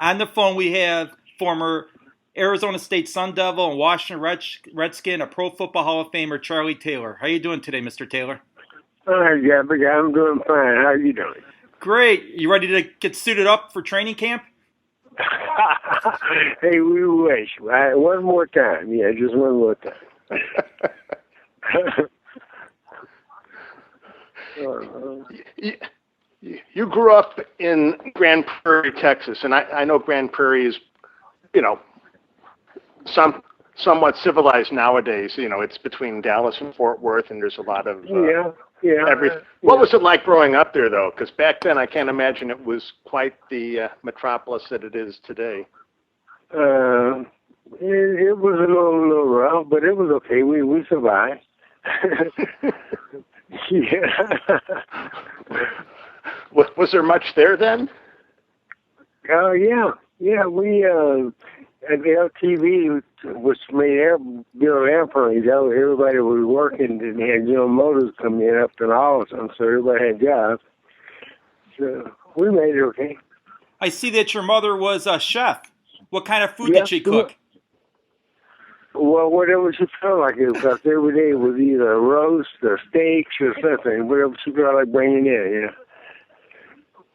On the phone, we have former Arizona State Sun Devil and Washington Redskin, a Pro Football Hall of Famer, Charley Taylor. How are you doing today, Mr. Taylor? Hi, Gabby. I'm doing fine. How are you doing? Great. You ready to get suited up for training camp? Hey, we wish. One more time. Yeah, just one more time. You grew up in Grand Prairie, Texas, and I know Grand Prairie is, somewhat civilized nowadays. It's between Dallas and Fort Worth, and there's a lot of everything. What was it like growing up there, though? Because back then, I can't imagine it was quite the metropolis that it is today. It was a little rough, but it was okay. We survived. Yeah. Was there much there then? Yeah. We at the LTV, which made build airplanes. Everybody was working, and they had General Motors come in up in Austin, so everybody had jobs. So we made it okay. I see that your mother was a chef. What kind of food did she cook? Well, whatever she felt like it, because every day was either roast or steaks or something, whatever she felt like bringing in,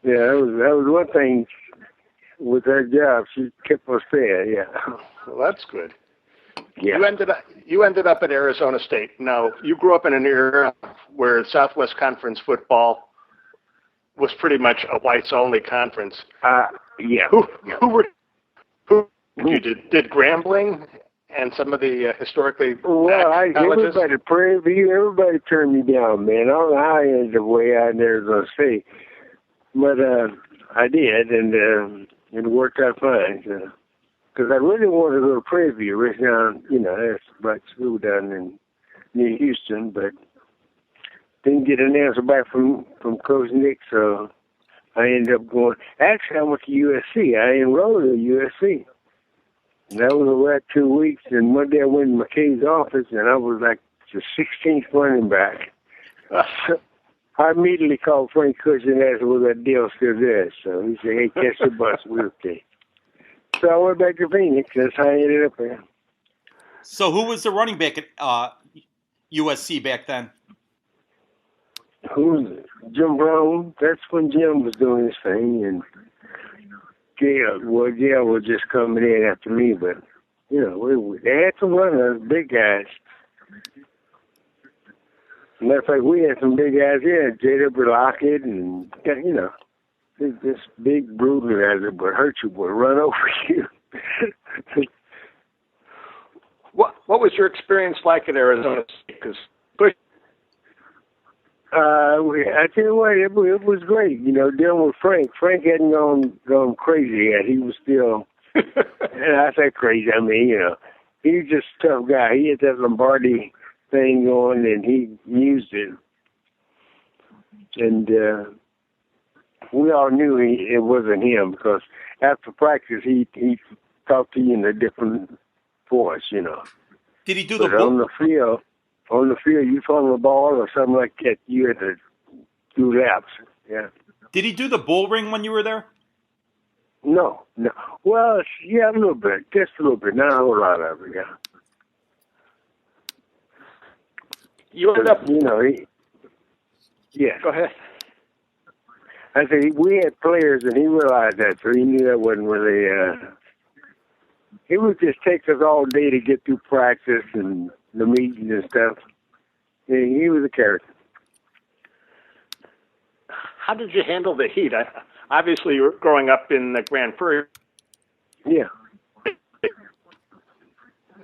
Yeah, that was one thing with her job. She kept us fed, yeah. Well, that's good. Yeah. You ended up at Arizona State. Now, you grew up in an era where Southwest Conference football was pretty much a whites-only conference. Yeah. Who you did Grambling and some of the historically black colleges? Everybody turned me down, man. I don't know how I ended up way out in Arizona State. But I did, and it worked out fine. Because I really wanted to go to Prairie View, right down, that's black school down near Houston, but didn't get an answer back from Coach Nick, so I ended up going. Actually, I went to USC. I enrolled at USC. And that was about 2 weeks, and one day I went to McKay's office, and I was like the 16th running back. I immediately called Frank Cush and asked was that deal still there. So he said, hey, catch the bus, we'll take. So I went back to Phoenix. That's how I ended up there. So who was the running back at USC back then? Who was it? Jim Brown. That's when Jim was doing his thing, and Gail was just coming in after me, but, they had some runners, big guys. Matter of fact, we had some big guys here, J.W. Lockett, and, this big brutal guy that would hurt you, would run over you. What was your experience like at Arizona State? I tell you what, it was great. Dealing with Frank. Frank hadn't gone crazy yet. He was still, and I say crazy. I mean, he was just a tough guy. He had that Lombardi thing going, and he used it. And we all knew it wasn't him, because after practice, he talked to you in a different voice, Did he do but on the field, you throw the ball or something like that, you had to do laps. Yeah. Did he do the bull ring when you were there? No. Well, yeah, a little bit, just a little bit, not a whole lot of it. Yeah. You ended up, yeah. Go ahead. I said we had players, and he realized that, so he knew that wasn't really. It would just take us all day to get through practice and the meetings and stuff. And he was a character. How did you handle the heat? Obviously, you were growing up in the Grand Prairie. Yeah.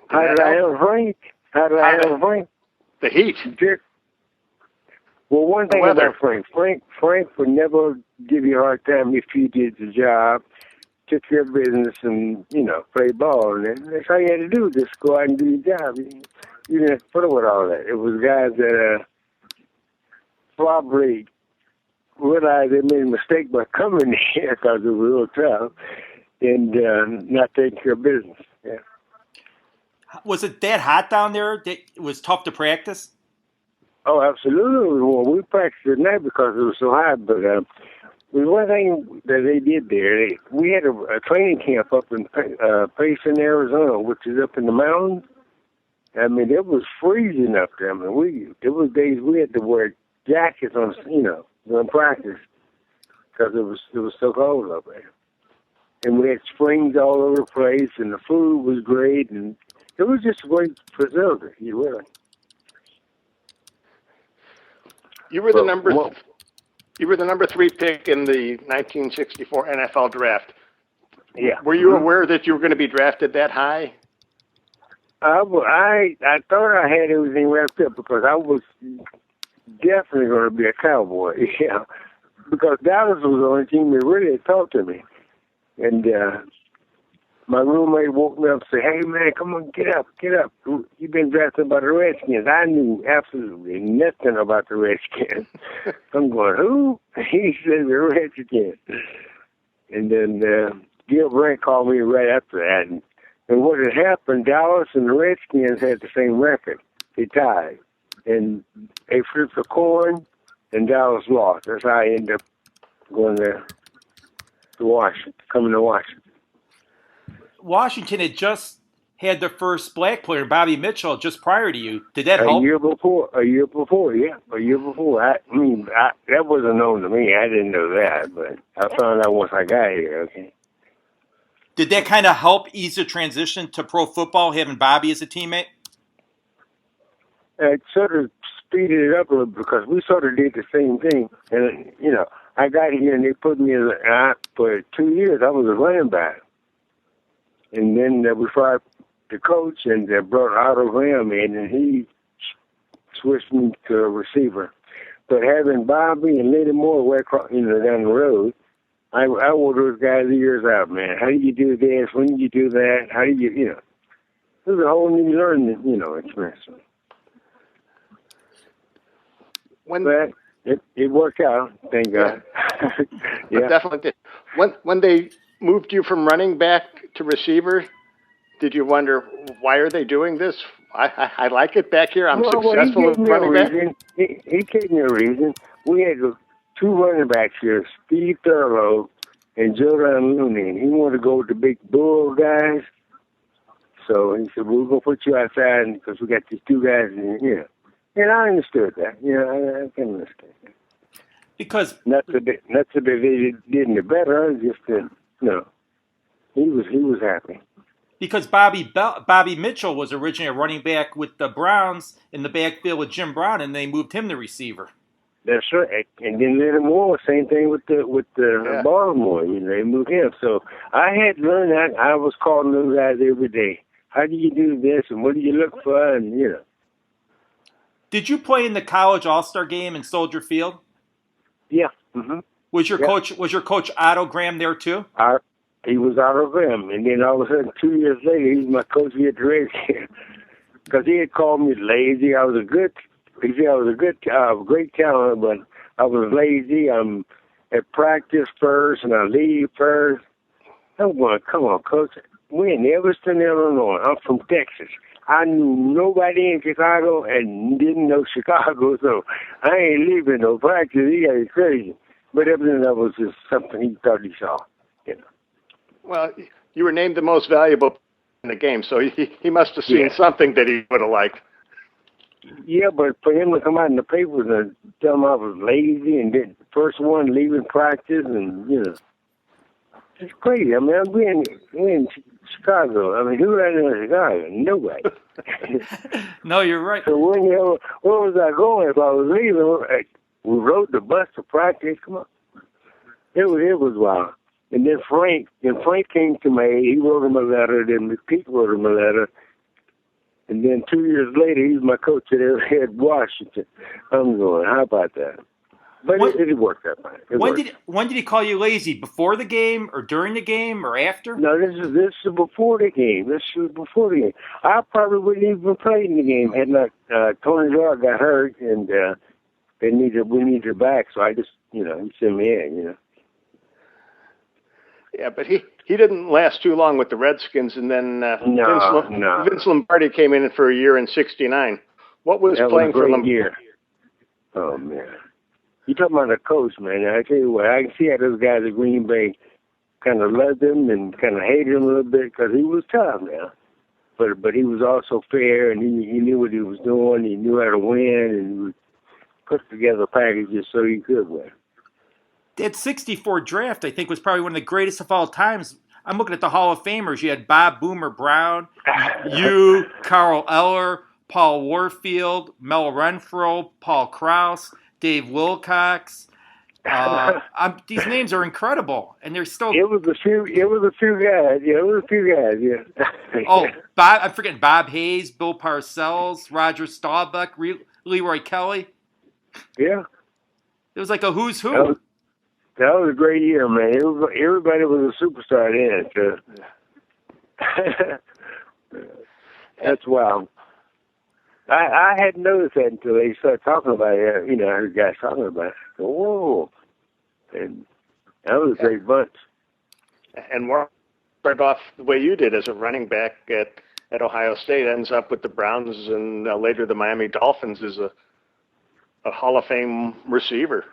How did I handle Frank? The heat. Well, one thing about Frank would never give you a hard time if you did the job, took care of business, and, play ball. And that's all you had to do, just go out and do your job. You didn't have to put up with all that. It was guys that probably realized they made a mistake by coming here because it was real tough and not taking care of business. Yeah. Was it that hot down there that it was tough to practice? Oh, absolutely. Well, we practiced at night because it was so hot, but Well, one thing that they did there, we had a training camp up in Payson, Arizona, which is up in the mountains. I mean, it was freezing up there. I mean, there was days we had to wear jackets on, during practice because it was so cold up there. And we had springs all over the place, and the food was great, and it was just a great facility, really. You were the number 3 pick in the 1964 NFL draft. Yeah. Were you aware that you were going to be drafted that high? I thought I had everything wrapped up because I was definitely going to be a Cowboy. Yeah, because Dallas was the only team that really talked to me. And my roommate woke me up and said, "Hey, man, come on, get up. You've been drafted by the Redskins." I knew absolutely nothing about the Redskins. I'm going, who? He said, the Redskins. And then Gil Brandt called me right after that. And what had happened, Dallas and the Redskins had the same record. They tied. And they flipped a coin, and Dallas lost. That's how I ended up going there to Washington, coming to Washington. Washington had just had their first black player, Bobby Mitchell, just prior to you. Did that help? A year before, yeah. A year before. That wasn't known to me. I didn't know that, but I found out once I got here, okay. Did that kind of help ease the transition to pro football, having Bobby as a teammate? It sort of speeded it up a little because we sort of did the same thing. And, I got here and they put me for 2 years, I was a running back. And then we fired the coach and they brought Otto Graham in and he switched me to a receiver. But having Bobby and Lenny Moore way across, down the road, I wore those guys' ears out, man. How do you do this? When do you do that? How do you, it was a whole new learning, experience. But it worked out, thank God. Yeah. Definitely did. When they moved you from running back to receiver, did you wonder, why are they doing this? I like it back here. I'm successful at running back. He gave me a reason. We had 2 running backs here, Steve Thurlow and Jordan Looney. And he wanted to go with the big bull guys. So he said, we're going to put you outside because we got these 2 guys in here. And I understood that. I can understand that. Because not that they did any better. Just that, he was happy. Because Bobby Mitchell was originally a running back with the Browns in the backfield with Jim Brown, and they moved him to receiver. That's right. And then Lenny Moore, same thing with the Baltimore. They moved him. So I had to learn that. I was calling those guys every day. How do you do this, and what do you look for, and Did you play in the college All-Star game in Soldier Field? Yeah. Mm-hmm. Was your coach Otto Graham there too? He was Otto Graham, and then all of a sudden 2 years later, he was my coach here at the Redskins because he had called me lazy. He said I was a great talent, but I was lazy. I'm at practice first, and I leave first. I'm going, come on, coach. We're in Evanston, Illinois. I'm from Texas. I knew nobody in Chicago and didn't know Chicago, so I ain't leaving no practice. He got crazy. But evidently that was just something he thought he saw. Well, you were named the most valuable in the game, so he must have seen something that he would have liked. Yeah, but for him to come out in the papers and tell him I was lazy and then first one leaving practice and, it's crazy. I mean, we're in Chicago. I mean, who I know in Chicago? Nobody. No, you're right. So where was I going if I was leaving? We rode the bus to practice. Come on. It was wild. And then Frank came to me. He wrote him a letter. Then Pete wrote him a letter. And then 2 years later, he was my coach at Washington. I'm going, how about that? But it worked out fine. When did he call you lazy? Before the game, or during the game, or after? No, this is before the game. I probably wouldn't even play in the game had not Tony Jordan got hurt and we needed her back. So I just he sent me in. Yeah, but he didn't last too long with the Redskins, and then Vince Lombardi came in for a year in '69. What was playing for Lombardi? Oh man. You talking about the coach, man. I tell you what, I can see how those guys at Green Bay kind of loved him and kind of hated him a little bit because he was tough now. But he was also fair, and he knew what he was doing. He knew how to win, and he would put together packages so he could win. That 64 draft, I think, was probably one of the greatest of all times. I'm looking at the Hall of Famers. You had Bob Boomer Brown, you, Carl Eller, Paul Warfield, Mel Renfro, Paul Krause, Dave Wilcox. These names are incredible, and they're still. It was a few guys. Yeah. Oh, I'm forgetting Bob Hayes, Bill Parcells, Roger Staubach, Leroy Kelly. Yeah. It was like a who's who. That was a great year, man. Everybody was a superstar then. So. That's wild. I hadn't noticed that until they started talking about it. I heard guys talking about it. So, whoa. And that was a great bunch. And Warren started off the way you did as a running back at Ohio State, ends up with the Browns and later the Miami Dolphins as a Hall of Fame receiver.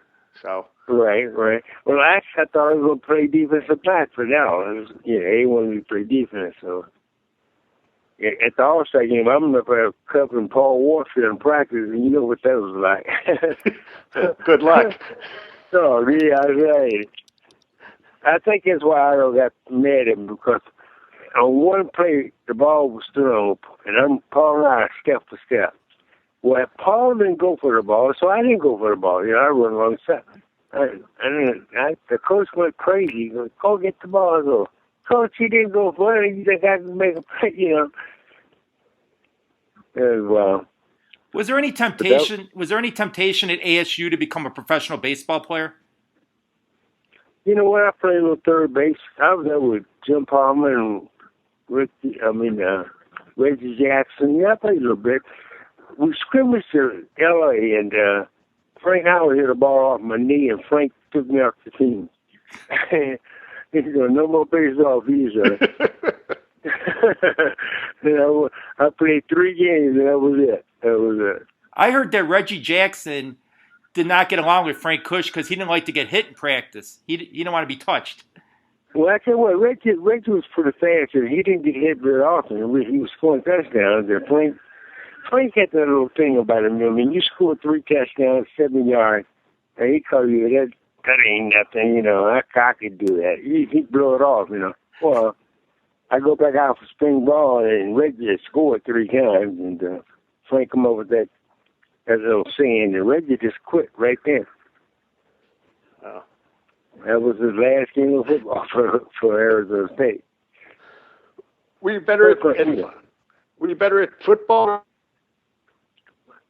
So. Right. Well, actually, I thought I was going to play defensive back for now. He wanted me to play defense, so. At the All-Star game, I'm up there covering Paul Warfield in practice, and you know what that was like. Good luck. Oh, yeah, right. I think that's why I got mad at him, because on one play, the ball was thrown, and Paul and I step for step. Well, Paul didn't go for the ball, so I didn't go for the ball. I run alongside. The coach went crazy. He goes, "Go get the ball." I go, "Coach, he didn't go for it. You think I can make a play?" Well, was there any temptation? Was there any temptation at ASU to become a professional baseball player? When I played a little third base, I was there with Jim Palmer and Reggie Jackson. Yeah, I played a little bit. We scrimmaged in L.A. and Frank Howard hit a ball off my knee, and Frank took me off the team. He said, "No more baseball for you, sir." I played 3 games, and that was it. I heard that Reggie Jackson did not get along with Frank Cush because he didn't like to get hit in practice. He didn't want to be touched. Well, I tell you what, Reggie was pretty fast, and he didn't get hit very often. He was scoring touchdowns, and Frank had that little thing about him. You scored 3 touchdowns, 7 yards, and he called you, that ain't nothing, I could do that. He'd blow it off, Well, I go back out for spring ball, and Reggie had scored 3 times, and Frank come up with that little saying, and Reggie just quit right there. Oh. That was his last game of football for Arizona State. Were you better at football?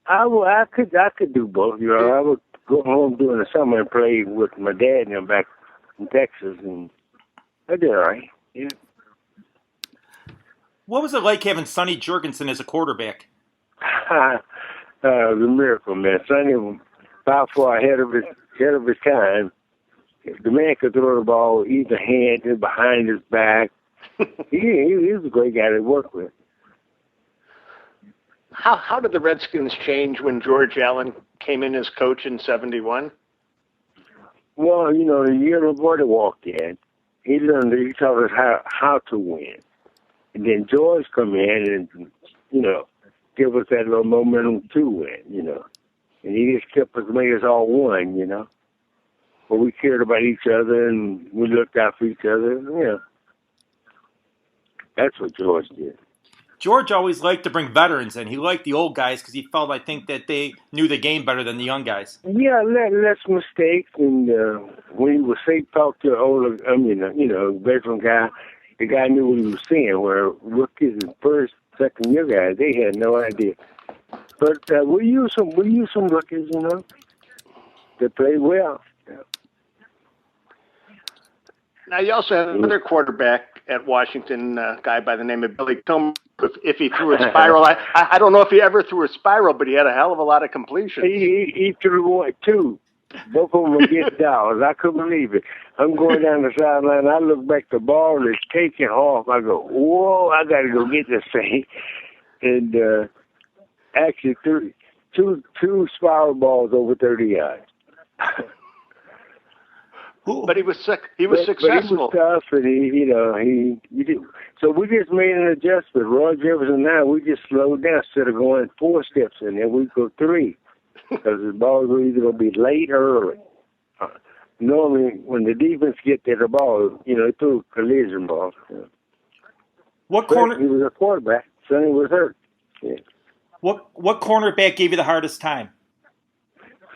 I could do both. I would go home during the summer and play with my dad and them back in Texas, and I did all right. Yeah. What was it like having Sonny Jurgensen as a quarterback? The miracle, man. Sonny was about far ahead of his time. The man could throw the ball either hand and behind his back. He was a great guy to work with. How did the Redskins change when George Allen came in as coach in '71? Well, the year LeBoy walked in, he taught us how to win. And then George come in and, give us that little momentum to win, And he just kept us, made us all one, But we cared about each other and we looked out for each other, That's what George did. George always liked to bring veterans in. He liked the old guys because he felt, I think, that they knew the game better than the young guys. Yeah, less mistakes. And when he was safe talk to older, veteran guy, the guy knew what he was saying, where rookies and first, second year guys, they had no idea. But we use some rookies, that played well. Yeah. Now, you also have another quarterback at Washington, a guy by the name of Billy Combs. If he threw a spiral, I don't know if he ever threw a spiral, but he had a hell of a lot of completions. He threw 2. Both of them against Dallas. I couldn't believe it. I'm going down the sideline. I look back, the ball is taking off. I go, whoa, I got to go get this thing. And actually, two spiral balls over 30 yards. But he was successful. But he was tough, and he did. So we just made an adjustment. Roy Jefferson and I, we just slowed down instead of going 4 steps, and then we go 3 because the balls were either going to be late or early. Normally, when the defense get to the ball, they threw a collision ball. What corner? He was a quarterback. Sonny was hurt. Yeah. What cornerback gave you the hardest time?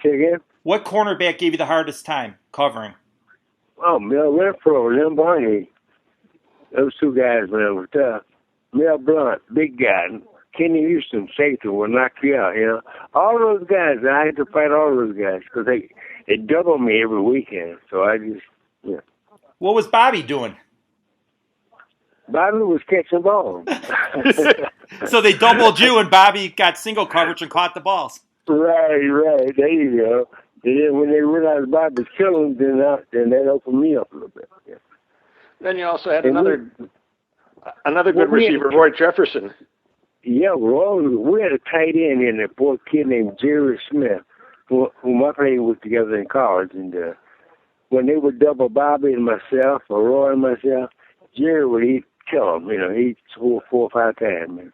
Say again? What cornerback gave you the hardest time covering? Oh, Mel Renfro and Lynn Barney. Those 2 guys, man, were tough. Mel Blunt, big guy. Kenny Houston, safety, will knock you out, All those guys, I had to fight all those guys because they doubled me every weekend. So I just, What was Bobby doing? Bobby was catching balls. So they doubled you, and Bobby got single coverage and caught the balls. Right. There you go. And then when they realized Bob was killing them, then that opened me up a little bit. Yeah. Then you also had another good receiver, Roy Jefferson. Yeah, we had a tight end in there, boy kid named Jerry Smith, whom I played with together in college. And when they would double Bobby and myself, or Roy and myself, Jerry would kill him. He'd score 4 or 5 times, man.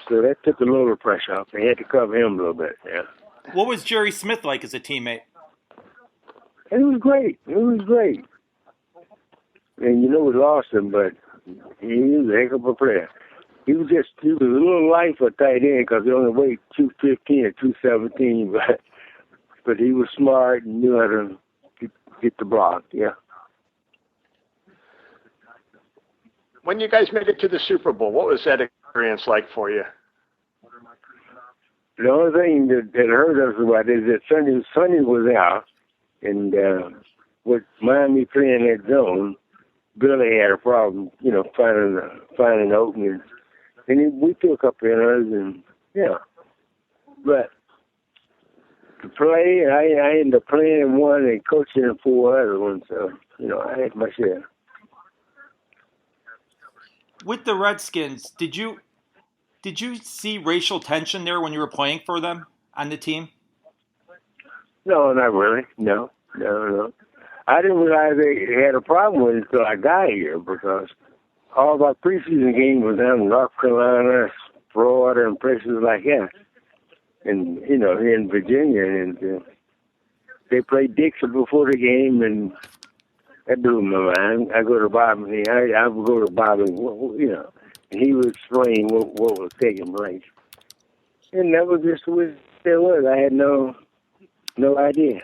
So that took a little pressure off. They had to cover him a little bit, yeah. What was Jerry Smith like as a teammate? It was great. And we lost him, but he was a heck of a player. He was a little light for tight end because he only weighed 215 or 217, but he was smart and knew how to get the block, yeah. When you guys made it to the Super Bowl, what was that experience like for you? The only thing that hurt us about it is that Sonny was out, and with Miami playing that zone, Billy had a problem, finding openings. And we took up errors, and but to play, I ended up playing in one and coaching in 4 other ones. So I had my share. With the Redskins, did you see racial tension there when you were playing for them on the team? No, not really. No. I didn't realize they had a problem with it until I got here because all of our preseason games was down in North Carolina, Florida, and places like that. And, here in Virginia. And they played Dixie before the game, and that blew my mind. I go to Bobby, I would go to Bobby, and he would explain what was taking place. And that was just the way it was. I had no idea.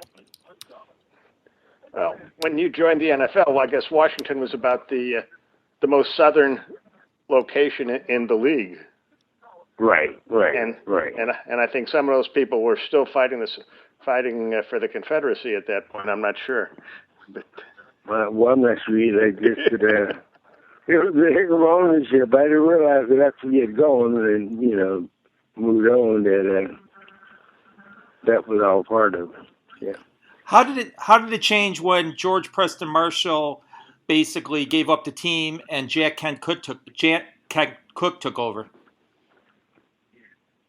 Well, when you joined the NFL, I guess Washington was about the most southern location in the league. Right. And I think some of those people were still fighting for the Confederacy at that point. I'm not sure, but. Well, I'm not sure either. It was a heck of ownership. I didn't realize that after we had gone and, moved on, that was all part of it. Yeah. How did it change when George Preston Marshall basically gave up the team and Jack Kent Cook took over?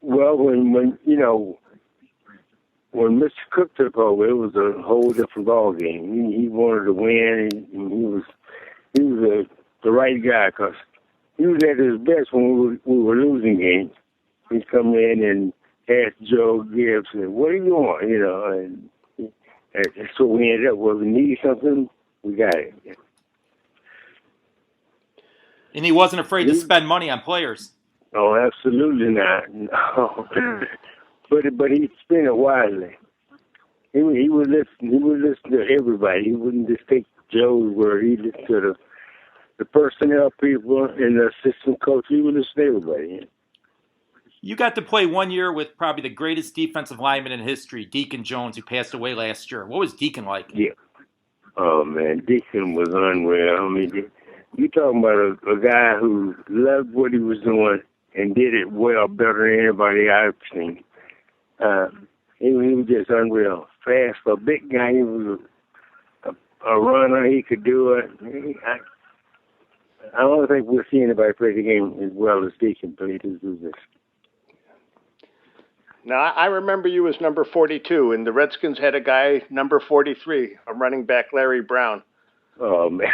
Well, when Mr. Cook took over, it was a whole different ball game. He wanted to win, and he was the right guy because he was at his best when we were losing games. He'd come in and ask Joe Gibbs, "What do you want?" And so we ended up, well, we need something, we got it. And he wasn't afraid to spend money on players. Oh, absolutely not. No. But he spent it wisely. He would listen to everybody. He wouldn't just take Joe's word. He listened to the personnel people and the assistant coach. He would listen to everybody. You got to play 1 year with probably the greatest defensive lineman in history, Deacon Jones, who passed away last year. What was Deacon like? Yeah. Oh, man, Deacon was unreal. I mean, you talking about a guy who loved what he was doing and did it well, better than anybody I've seen. He was just unreal. Fast for a big guy. He was a runner. He could do it. I don't think we'll see anybody play the game as well as Deacon played his position. Now, I remember you as number 42, and the Redskins had a guy, number 43, a running back, Larry Brown. Oh, man.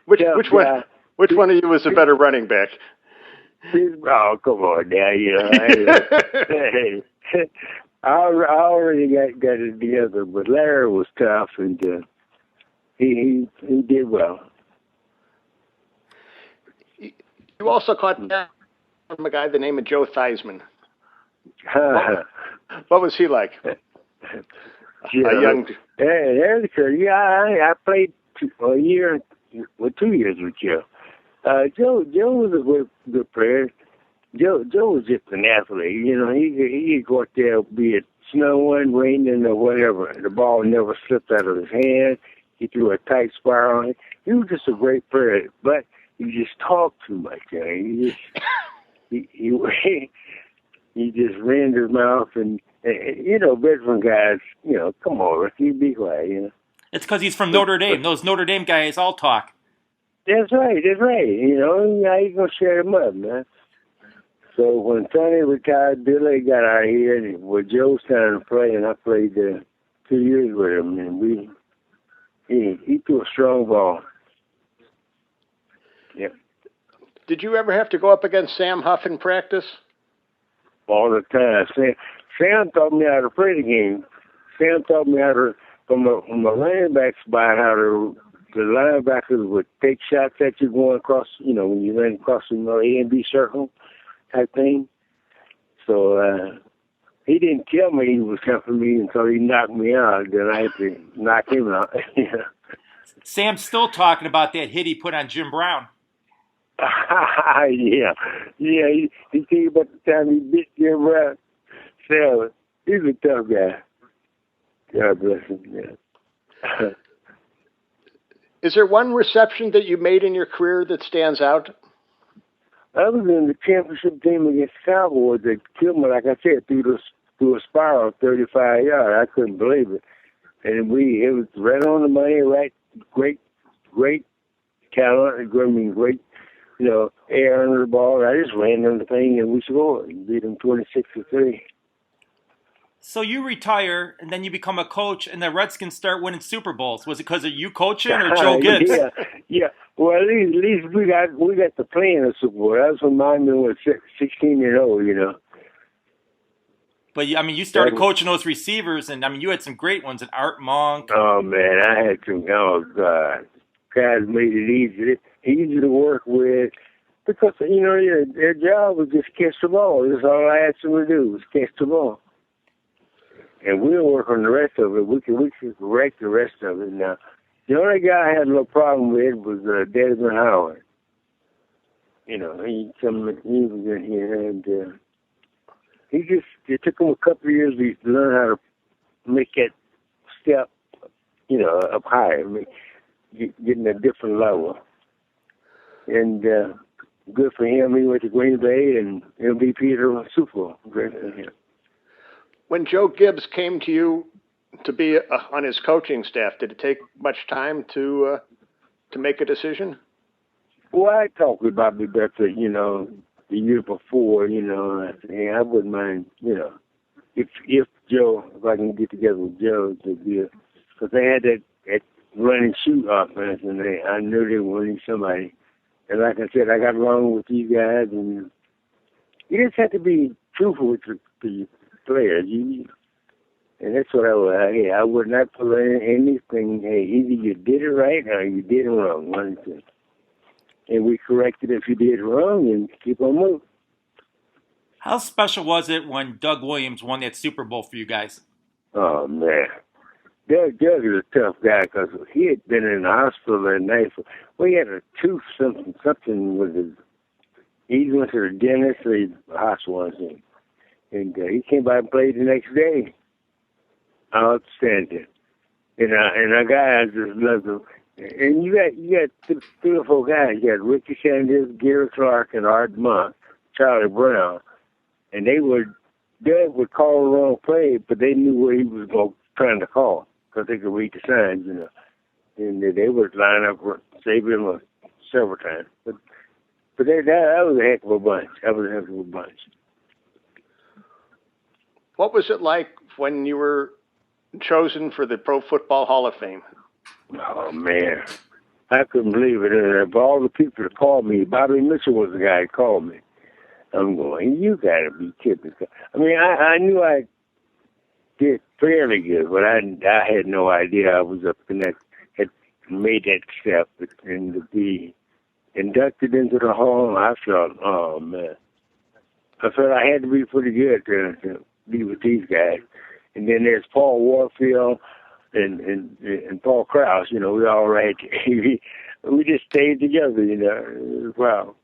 Which one of you was a better running back? Oh, come on now, I already got it together, but Larry was tough, and he did well. You also caught from a guy the name of Joe Theismann. What was he like? A young. I played a year, 2 years with Joe. Joe was a good player. Joe was just an athlete. He'd go out there, be it snowing, raining, or whatever. The ball never slipped out of his hand. He threw a tight spiral on it. He was just a great player, but he just talked too much. He just ran his mouth, and veteran guys, come on, Ricky, be quiet. It's because he's from Notre Dame. Those Notre Dame guys all talk. That's right. How you gonna share him up, man? So when Sonny retired, Billy got out of here, and Joe started to play, and I played 2 years with him, and he threw a strong ball. Yep. Did you ever have to go up against Sam Huff in practice? All the time. Sam taught me how to play the game. Sam taught me how to, from a linebacker spot, how the linebackers would take shots at you going across, when you ran across the A and B circle type thing. So he didn't tell me he was coming for me until he knocked me out. Then I had to knock him out. Sam's still talking about that hit he put on Jim Brown. Yeah. He told you about the time he bit Jim Brown. So he's a tough guy. God bless him. Yeah. Is there one reception that you made in your career that stands out? I was in the championship game against the Cowboys that killed me, like I said, through a spiral 35 yards. I couldn't believe it. And it was right on the money, right? Great talent. Great, air under the ball. I just ran on the thing and we scored and beat them 26-3. So you retire and then you become a coach and the Redskins start winning Super Bowls. Was it because of you coaching or Joe Gibbs? Yeah. Well, at least we got to play in the Super Bowl. That was when mine was 16-0, But you started coaching those receivers, and you had some great ones, and Art Monk. Oh man, I had some. Oh God, guys made it easy to work with, because their job was just catch the ball. That's all I asked them to do was catch the ball, and we'll work on the rest of it. We can correct the rest of it. Now, the only guy I had no problem with was Desmond Howard. He was in here and. It took him a couple of years to learn how to make that step, up higher, getting a different level. And good for him. He went to Green Bay and MVP of the Super Bowl. Great for him. When Joe Gibbs came to you to be on his coaching staff, did it take much time to make a decision? Well, I talked with Bobby Becker, the year before, I wouldn't mind, if I can get together with Joe to be, because they had that run and shoot offense, and I knew they wanted somebody. And like I said, I got along with these guys, and you just have to be truthful with the players. And that's what I would. Hey, I would not put anything. Hey, either you did it right or you did it wrong. One thing. And we corrected if you did wrong and keep on moving. How special was it when Doug Williams won that Super Bowl for you guys? Oh, man. Doug is a tough guy because he had been in the hospital that night. He had a tooth, something with his. He went to the dentist or the hospital, and he came by and played the next day. Outstanding. And our guys just loved him. And you got three or four guys. You got Ricky Sanders, Gary Clark, and Art Monk, Charlie Brown. And Doug would call the wrong play, but they knew what he was trying to call because they could read the signs, And they would line up, save him several times. But that was a heck of a bunch. What was it like when you were chosen for the Pro Football Hall of Fame? Oh, man. I couldn't believe it. And of all the people that called me, Bobby Mitchell was the guy that called me. I'm going, you got to be kidding. I mean, I knew I did fairly good, but I had no idea I was up in that, had made that step. And to be inducted into the Hall, I felt, oh, man. I felt I had to be pretty good to be with these guys. And then there's Paul Warfield and Paul Krause. You know, we all right. We just stayed together, you know. Wow.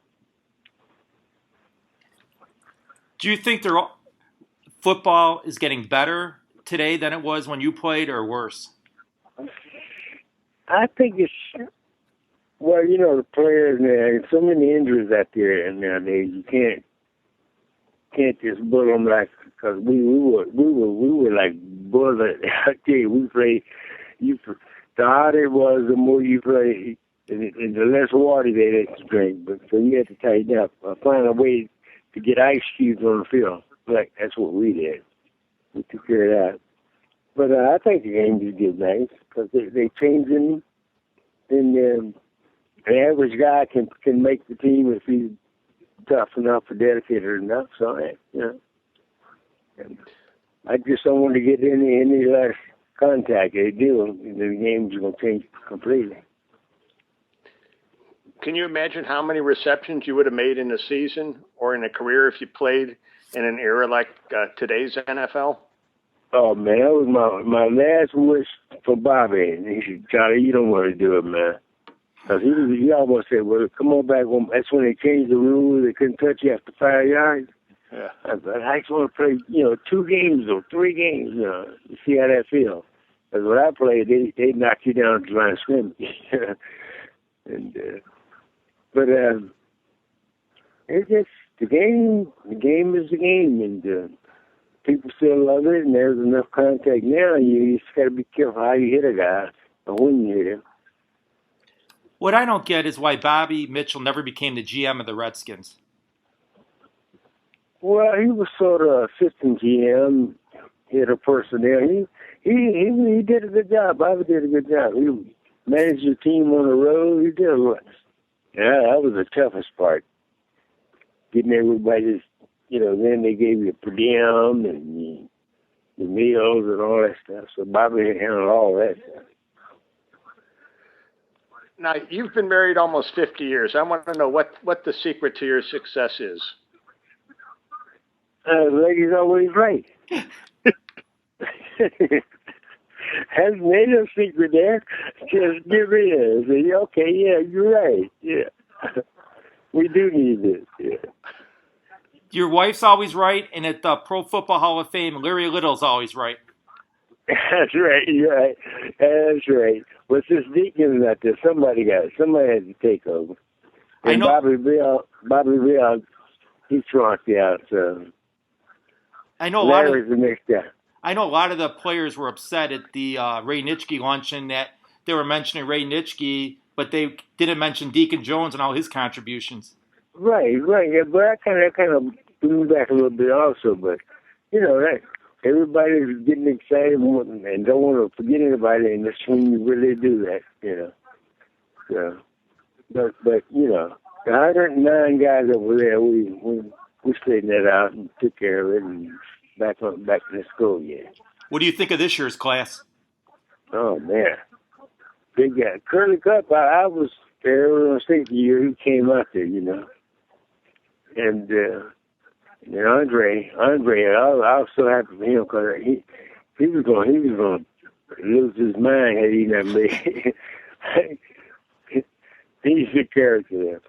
Do you think football is getting better today than it was when you played, or worse? I think it's, well, you know, the players, man, so many injuries out there nowadays. You can't just bull them like, because we were like bulls. I tell you, we played. The harder it was, the more you played, and the less water they had to drink. But so you had to tighten up, find a way to get ice cubes on the field. Like that's what we did. We took care of that. But I think the game is getting nice because they changing, and the average guy can make the team if he's tough enough or dedicated enough. So, you know, and I just don't want to get any less contact. They do, the game's going to change completely. Can you imagine how many receptions you would have made in a season or in a career if you played in an era like today's NFL? Oh, man, that was my last wish for Bobby. And he said, Charlie, you don't want to do it, man. Because he almost said, well, come on back. That's when they changed the rules. They couldn't touch you after 5 yards. Yeah. I just want to play, you know, 2 games or 3 games, you know, to see how that feels. Because when I played, they knock you down to line of scrimmage. And, but it's just the game. The game is the game, and people still love it. And there's enough contact now. You just got to be careful how you hit a guy or when you hit him. What I don't get is why Bobby Mitchell never became the GM of the Redskins. Well, he was sort of assistant GM, head of personnel. He did a good job. Bobby did a good job. He managed the team on the road. He did a lot. Yeah, that was the toughest part. Getting everybody, you know, then they gave you per diem and the meals and all that stuff. So Bobby handled all that stuff. Now, you've been married almost 50 years. I want to know what the secret to your success is. The lady's always right. Has made no secret there. Just give in. Say, okay, yeah, you're right. Yeah. We do need this. Yeah. Your wife's always right, and at the Pro Football Hall of Fame, Larry Little's always right. That's right. You're right. That's right. Well, since Deacon's not there, somebody had to take over. And I know. Bobby Bill, he trunked out. So I know Larry's the next guy. I know a lot of the players were upset at the Ray Nitschke luncheon that they were mentioning Ray Nitschke, but they didn't mention Deacon Jones and all his contributions. Right. Yeah, but that kind of blew back a little bit also. But you know that everybody's getting excited and don't want to forget anybody, and that's when you really do that. You know. So, but you know, the 109 guys over there, we straightened that out and took care of it and. Back in the school, yeah. What do you think of this year's class? Oh, man. Big guy. Curly Cup, I was there on safety year. He came out there, you know. And Andre, I was so happy for him because he was going to lose his mind had he not made He's a character there.